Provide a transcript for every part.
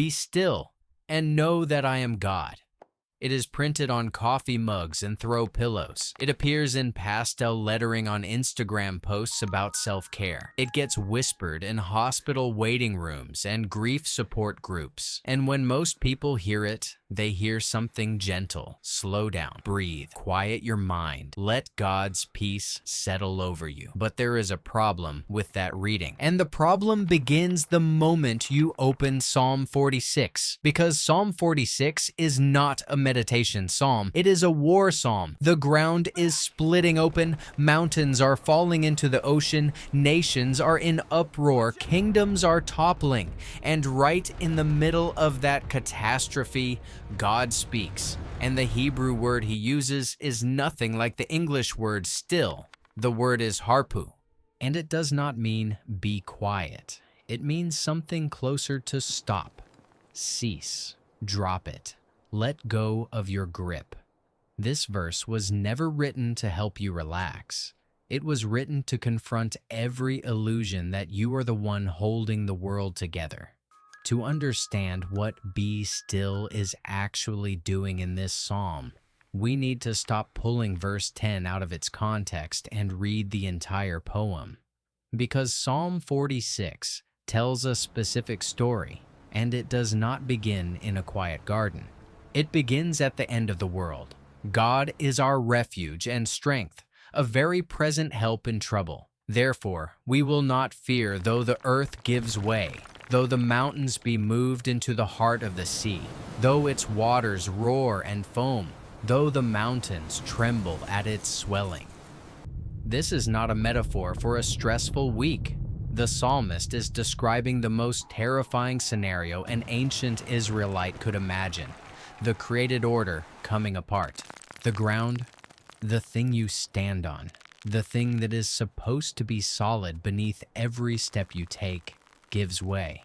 Be still and know that I am God. It is printed on coffee mugs and throw pillows. It appears in pastel lettering on Instagram posts about self-care. It gets whispered in hospital waiting rooms and grief support groups. And when most people hear it, they hear something gentle. Slow down, breathe, quiet your mind. Let God's peace settle over you. But there is a problem with that reading. And the problem begins the moment you open Psalm 46. Because Psalm 46 is not a meditation psalm. It is a war psalm. The ground is splitting open. Mountains are falling into the ocean. Nations are in uproar. Kingdoms are toppling. And right in the middle of that catastrophe, God speaks, and the Hebrew word he uses is nothing like the English word still. The word is harpu, and it does not mean be quiet. It means something closer to stop, cease, drop it, let go of your grip. This verse was never written to help you relax. It was written to confront every illusion that you are the one holding the world together. To understand what be still is actually doing in this psalm, we need to stop pulling verse 10 out of its context and read the entire poem. Because Psalm 46 tells a specific story, and it does not begin in a quiet garden. It begins at the end of the world. God is our refuge and strength, a very present help in trouble. Therefore, we will not fear though the earth gives way, though the mountains be moved into the heart of the sea, though its waters roar and foam, though the mountains tremble at its swelling. This is not a metaphor for a stressful week. The psalmist is describing the most terrifying scenario an ancient Israelite could imagine: the created order coming apart. The ground, the thing you stand on, the thing that is supposed to be solid beneath every step you take, gives way.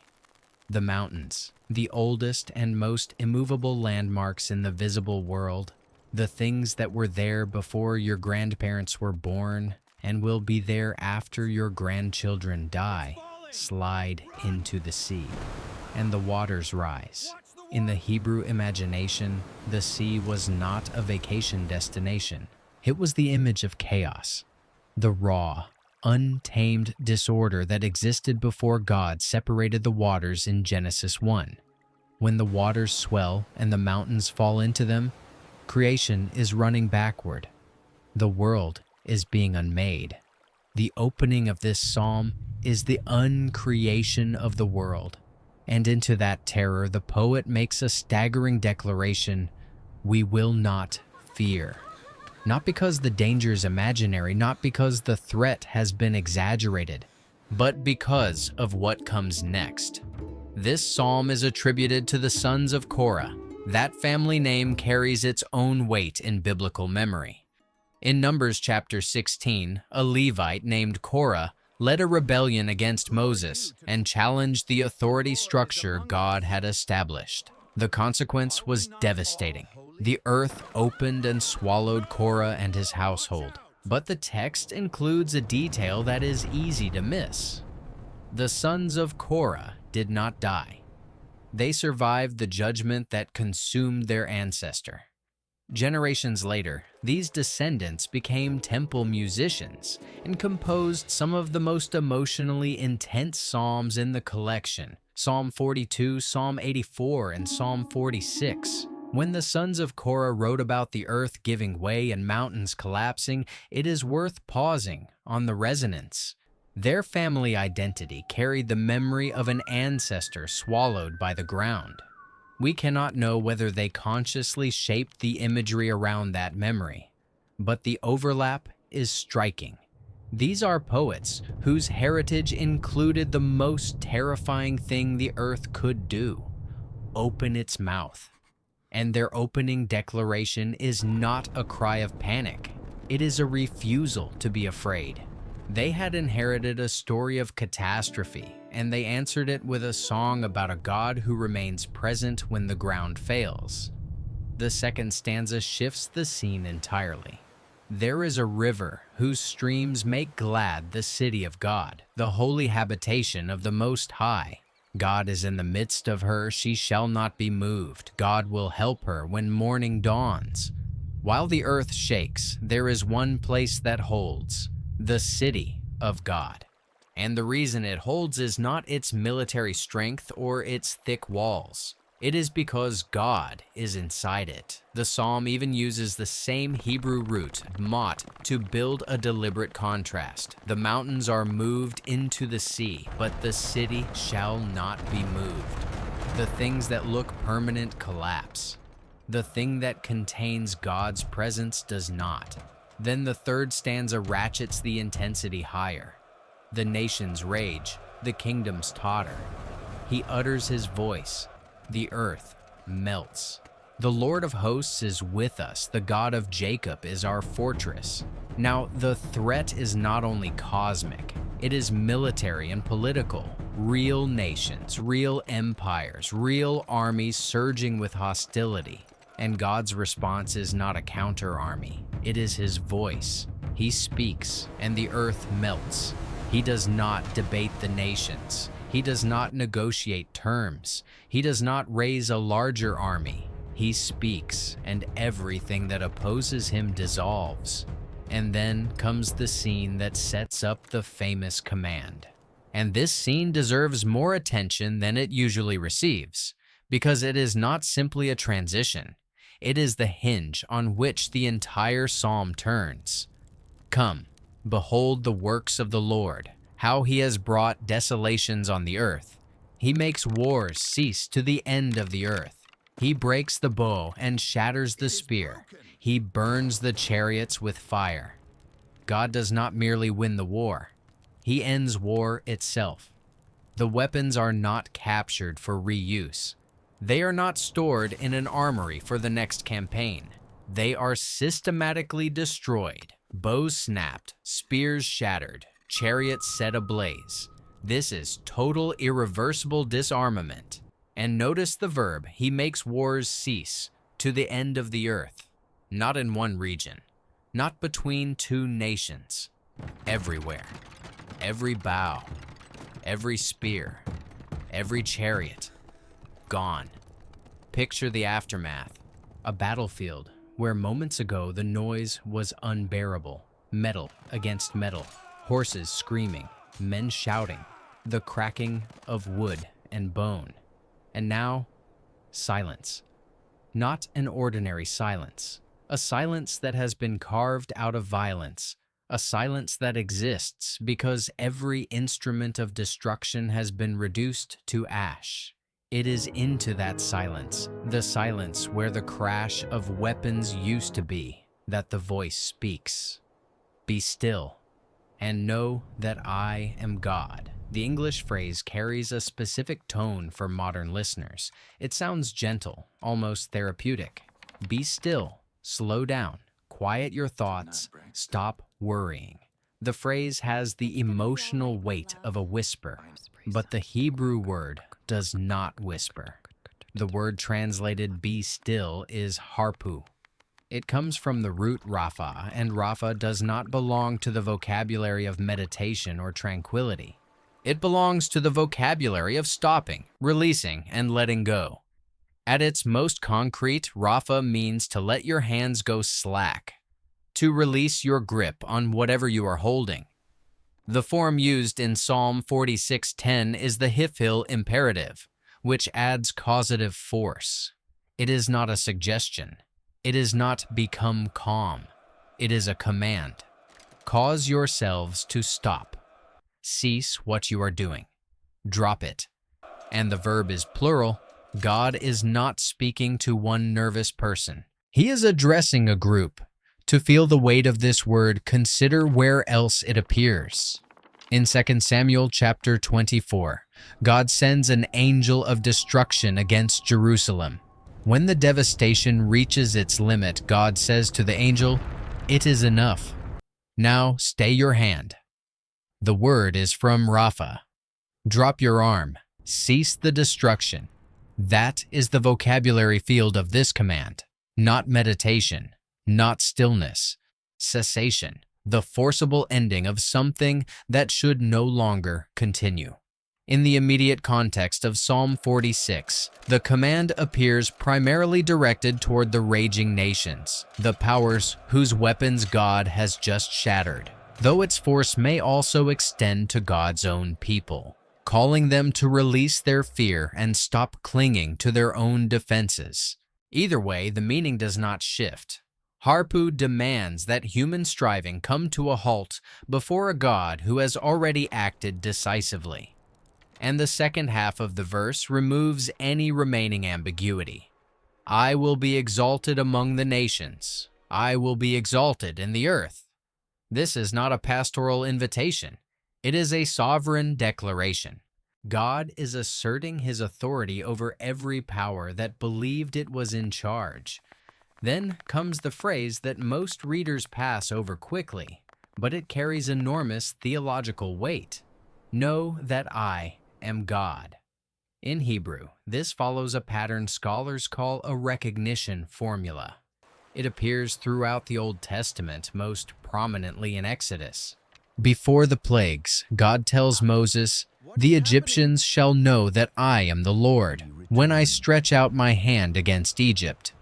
The mountains, the oldest and most immovable landmarks in the visible world, the things that were there before your grandparents were born and will be there after your grandchildren die, slide into the sea, and the waters rise. In the Hebrew imagination, the sea was not a vacation destination. It was the image of chaos, the raw, untamed disorder that existed before God separated the waters in Genesis 1. When the waters swell and the mountains fall into them, creation is running backward. The world is being unmade. The opening of this psalm is the uncreation of the world. And into that terror, the poet makes a staggering declaration: we will not fear. Not because the danger is imaginary, not because the threat has been exaggerated, but because of what comes next. This psalm is attributed to the sons of Korah. That family name carries its own weight in biblical memory. In Numbers chapter 16, a Levite named Korah led a rebellion against Moses and challenged the authority structure God had established. The consequence was devastating. The earth opened and swallowed Korah and his household. But the text includes a detail that is easy to miss. The sons of Korah did not die. They survived the judgment that consumed their ancestor. Generations later, these descendants became temple musicians and composed some of the most emotionally intense psalms in the collection: Psalm 42, Psalm 84, and Psalm 46. When the sons of Korah wrote about the earth giving way and mountains collapsing, it is worth pausing on the resonance. Their family identity carried the memory of an ancestor swallowed by the ground. We cannot know whether they consciously shaped the imagery around that memory, but the overlap is striking. These are poets whose heritage included the most terrifying thing the earth could do: open its mouth. And their opening declaration is not a cry of panic. It is a refusal to be afraid. They had inherited a story of catastrophe, and they answered it with a song about a God who remains present when the ground fails. The second stanza shifts the scene entirely. There is a river whose streams make glad the city of God, the holy habitation of the Most High. God is in the midst of her, she shall not be moved. God will help her when morning dawns. While the earth shakes, there is one place that holds, the city of God. And the reason it holds is not its military strength or its thick walls. It is because God is inside it. The psalm even uses the same Hebrew root, mot, to build a deliberate contrast. The mountains are moved into the sea, but the city shall not be moved. The things that look permanent collapse. The thing that contains God's presence does not. Then the third stanza ratchets the intensity higher. The nations rage, the kingdoms totter. He utters his voice. The earth melts. The Lord of hosts is with us. The God of Jacob is our fortress. Now, the threat is not only cosmic, it is military and political. Real nations, real empires, real armies surging with hostility. And God's response is not a counter-army. It is his voice. He speaks, and the earth melts. He does not debate the nations. He does not negotiate terms. He does not raise a larger army. He speaks, and everything that opposes him dissolves. And then comes the scene that sets up the famous command. And this scene deserves more attention than it usually receives, because it is not simply a transition. It is the hinge on which the entire psalm turns. Come, behold the works of the Lord, how he has brought desolations on the earth. He makes wars cease to the end of the earth. He breaks the bow and shatters the spear. He burns the chariots with fire. God does not merely win the war. He ends war itself. The weapons are not captured for reuse. They are not stored in an armory for the next campaign. They are systematically destroyed, bows snapped, spears shattered, chariots set ablaze. This is total irreversible disarmament. And notice the verb, he makes wars cease to the end of the earth. Not in one region, not between two nations, everywhere. Every bow, every spear, every chariot, gone. Picture the aftermath, a battlefield where moments ago the noise was unbearable. Metal against metal, horses screaming, men shouting, the cracking of wood and bone. And now, silence. Not an ordinary silence, a silence that has been carved out of violence, a silence that exists because every instrument of destruction has been reduced to ash. It is into that silence, the silence where the crash of weapons used to be, that the voice speaks. Be still, and know that I am God. The English phrase carries a specific tone for modern listeners. It sounds gentle, almost therapeutic. Be still, slow down, quiet your thoughts, stop worrying. The phrase has the emotional weight of a whisper, but the Hebrew word does not whisper. The word translated be still is harpu. It comes from the root rapha, and rapha does not belong to the vocabulary of meditation or tranquility. It belongs to the vocabulary of stopping, releasing, and letting go. At its most concrete, rapha means to let your hands go slack, to release your grip on whatever you are holding. The form used in Psalm 46:10 is the hifil imperative, which adds causative force. It is not a suggestion. It is not become calm. It is a command. Cause yourselves to stop. Cease what you are doing. Drop it. And the verb is plural. God is not speaking to one nervous person. He is addressing a group. To feel the weight of this word, consider where else it appears. In 2 Samuel chapter 24, God sends an angel of destruction against Jerusalem. When the devastation reaches its limit, God says to the angel, "It is enough. Now stay your hand." The word is from Rapha. Drop your arm. Cease the destruction. That is the vocabulary field of this command. Not meditation, not stillness. Cessation, the forcible ending of something that should no longer continue. In the immediate context of Psalm 46, the command appears primarily directed toward the raging nations, the powers whose weapons God has just shattered, though its force may also extend to God's own people, calling them to release their fear and stop clinging to their own defenses. Either way, the meaning does not shift. Harpu demands that human striving come to a halt before a God who has already acted decisively. And the second half of the verse removes any remaining ambiguity. I will be exalted among the nations. I will be exalted in the earth. This is not a pastoral invitation. It is a sovereign declaration. God is asserting his authority over every power that believed it was in charge. Then comes the phrase that most readers pass over quickly, but it carries enormous theological weight. Know that I am God. In Hebrew, this follows a pattern scholars call a recognition formula. It appears throughout the Old Testament, most prominently in Exodus. Before the plagues, God tells Moses, "The Egyptians shall know that I am the Lord, when I stretch out my hand against Egypt."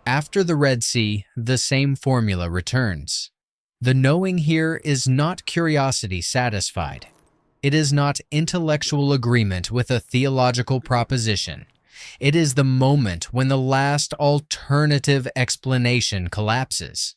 After the Red Sea, the same formula returns. The knowing here is not curiosity satisfied. It is not intellectual agreement with a theological proposition. It is the moment when the last alternative explanation collapses.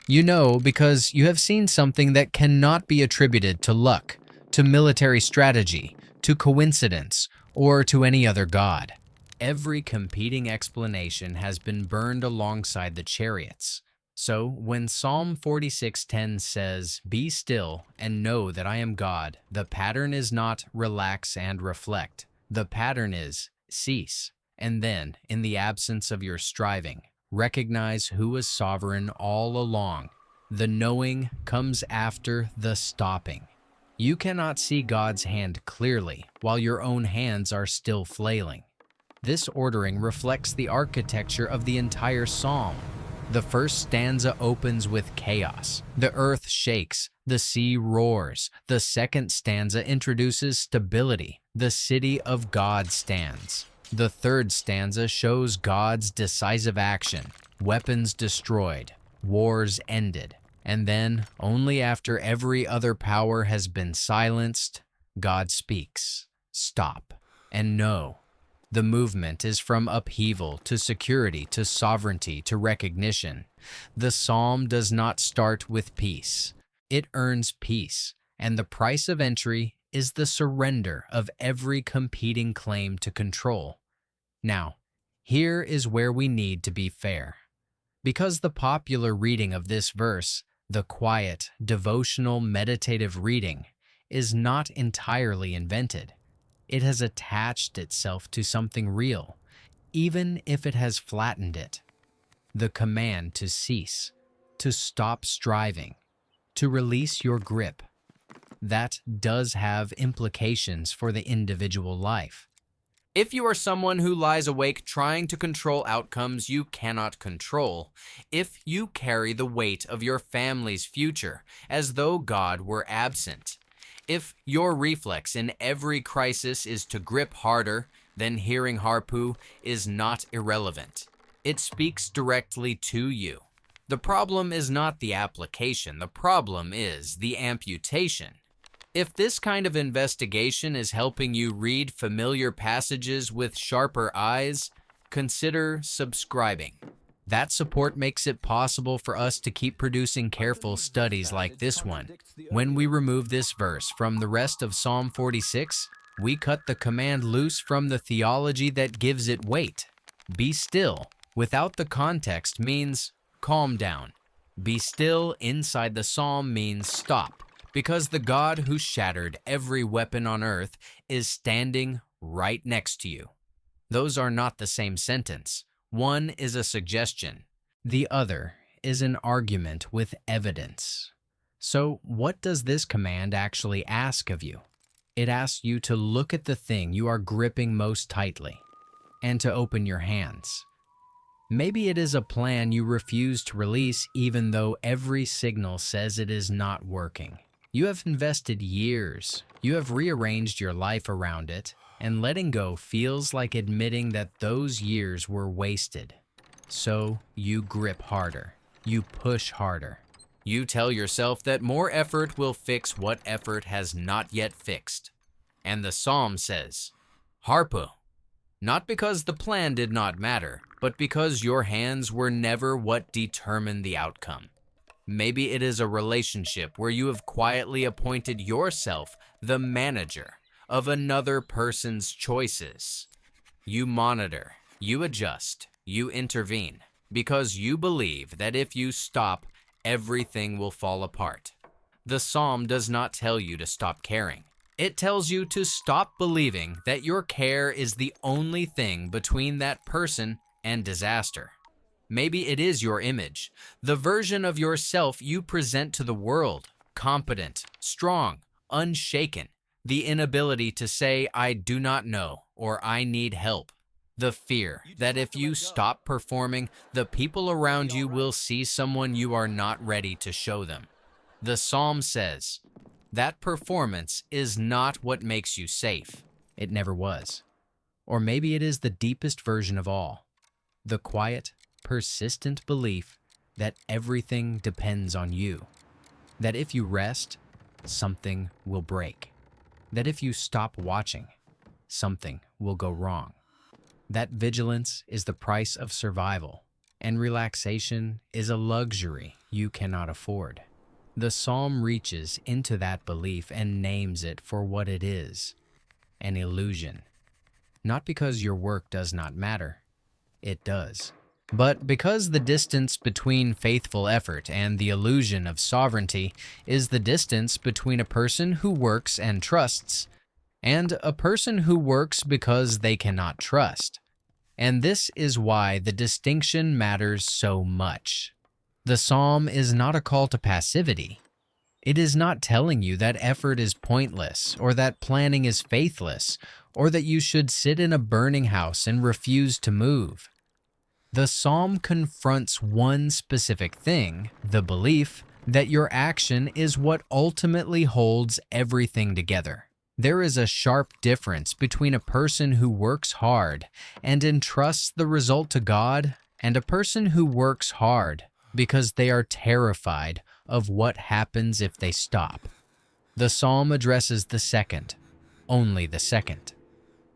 You know because you have seen something that cannot be attributed to luck, to military strategy, to coincidence, or to any other god. Every competing explanation has been burned alongside the chariots. So when Psalm 46:10 says, "Be still and know that I am God," the pattern is not relax and reflect. The pattern is cease, and then, in the absence of your striving, recognize who was sovereign all along. The knowing comes after the stopping. You cannot see God's hand clearly while your own hands are still flailing. This ordering reflects the architecture of the entire psalm. The first stanza opens with chaos. The earth shakes, the sea roars. The second stanza introduces stability. The city of God stands. The third stanza shows God's decisive action. Weapons destroyed, wars ended. And then, only after every other power has been silenced, God speaks. Stop and know. The movement is from upheaval to security to sovereignty to recognition. The psalm does not start with peace. It earns peace, and the price of entry is the surrender of every competing claim to control. Now, here is where we need to be fair. Because the popular reading of this verse, the quiet, devotional, meditative reading, is not entirely invented. It has attached itself to something real, even if it has flattened it. The command to cease, to stop striving, to release your grip. That does have implications for the individual life. If you are someone who lies awake trying to control outcomes you cannot control, if you carry the weight of your family's future as though God were absent, if your reflex in every crisis is to grip harder, then hearing Harpu is not irrelevant. It speaks directly to you. The problem is not the application, the problem is the amputation. If this kind of investigation is helping you read familiar passages with sharper eyes, consider subscribing. That support makes it possible for us to keep producing careful studies like this one. When we remove this verse from the rest of Psalm 46, we cut the command loose from the theology that gives it weight. Be still, without the context, means calm down. Be still inside the psalm means stop, because the God who shattered every weapon on earth is standing right next to you. Those are not the same sentence. One is a suggestion. The other is an argument with evidence. So what does this command actually ask of you? It asks you to look at the thing you are gripping most tightly and to open your hands. Maybe it is a plan you refuse to release even though every signal says it is not working. You have invested years. You have rearranged your life around it, and letting go feels like admitting that those years were wasted. So you grip harder. You push harder. You tell yourself that more effort will fix what effort has not yet fixed. And the psalm says, Harpu, not because the plan did not matter, but because your hands were never what determined the outcome. Maybe it is a relationship where you have quietly appointed yourself the manager of another person's choices. You monitor, you adjust, you intervene, because you believe that if you stop, everything will fall apart. The psalm does not tell you to stop caring. It tells you to stop believing that your care is the only thing between that person and disaster. Maybe it is your image, the version of yourself you present to the world, competent, strong, unshaken, the inability to say, I do not know, or I need help. The fear that if you stop performing, the people around you will see someone you are not ready to show them. The psalm says, that performance is not what makes you safe. It never was. Or maybe it is the deepest version of all, the quiet, persistent belief that everything depends on you. That if you rest, something will break. That if you stop watching, something will go wrong. That vigilance is the price of survival, and relaxation is a luxury you cannot afford. The psalm reaches into that belief and names it for what it is, an illusion. Not because your work does not matter, it does. But because the distance between faithful effort and the illusion of sovereignty is the distance between a person who works and trusts, and a person who works because they cannot trust. And this is why the distinction matters so much. The psalm is not a call to passivity. It is not telling you that effort is pointless, or that planning is faithless, or that you should sit in a burning house and refuse to move. The psalm confronts one specific thing, the belief that your action is what ultimately holds everything together. There is a sharp difference between a person who works hard and entrusts the result to God and a person who works hard because they are terrified of what happens if they stop. The psalm addresses the second, only the second.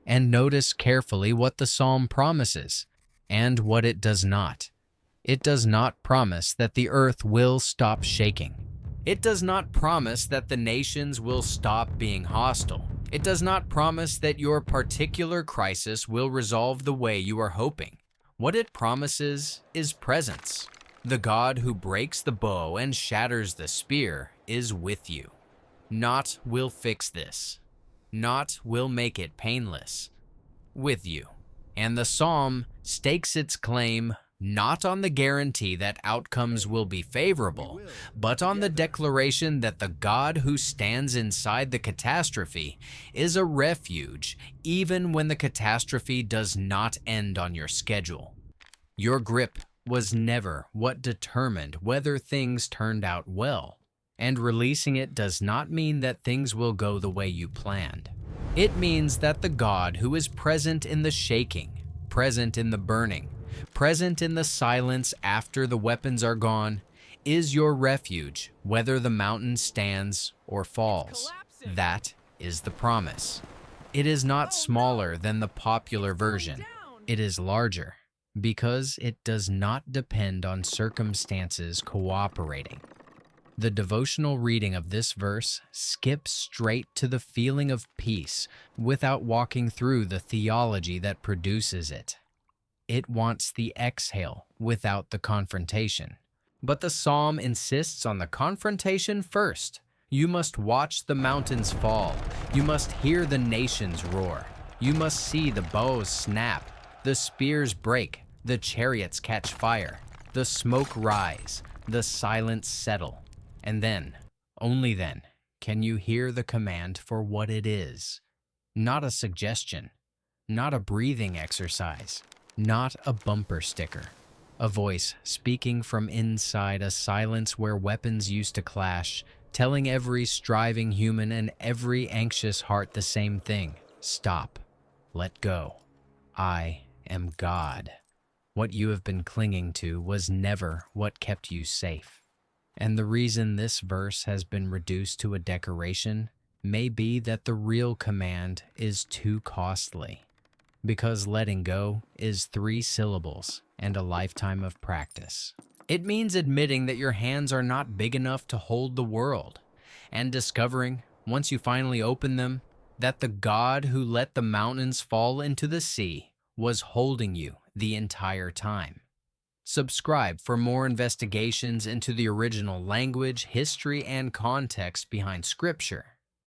And notice carefully what the psalm promises and what it does not. It does not promise that the earth will stop shaking. It does not promise that the nations will stop being hostile. It does not promise that your particular crisis will resolve the way you are hoping. What it promises is presence. The God who breaks the bow and shatters the spear is with you. Not will fix this. Not will make it painless. With you. And the psalm stakes its claim not on the guarantee that outcomes will be favorable, but on the declaration that the God who stands inside the catastrophe is a refuge even when the catastrophe does not end on your schedule. Your grip was never what determined whether things turned out well, and releasing it does not mean that things will go the way you planned. It means that the God who is present in the shaking, present in the burning, present in the silence after the weapons are gone, is your refuge whether the mountain stands or falls. That is the promise. It is not smaller than the popular version. It is larger because it does not depend on circumstances cooperating. The devotional reading of this verse skips straight to the feeling of peace without walking through the theology that produces it. It wants the exhale without the confrontation. But the psalm insists on the confrontation first. You must watch the mountains fall. You must hear the nations roar. You must see the bows snap, the spears break, the chariots catch fire, the smoke rise, the silence settle. And then, only then, can you hear the command for what it is. Not a suggestion, not a breathing exercise, not a bumper sticker. A voice speaking from inside a silence where weapons used to clash, telling every striving human and every anxious heart the same thing: stop, let go. I am God. What you have been clinging to was never what kept you safe. And the reason this verse has been reduced to a decoration may be that the real command is too costly, because letting go is 3 syllables and a lifetime of practice. It means admitting that your hands are not big enough to hold the world, and discovering, once you finally open them, that the God who let the mountains fall into the sea was holding you the entire time. Subscribe for more investigations into the original language, history, and context behind Scripture.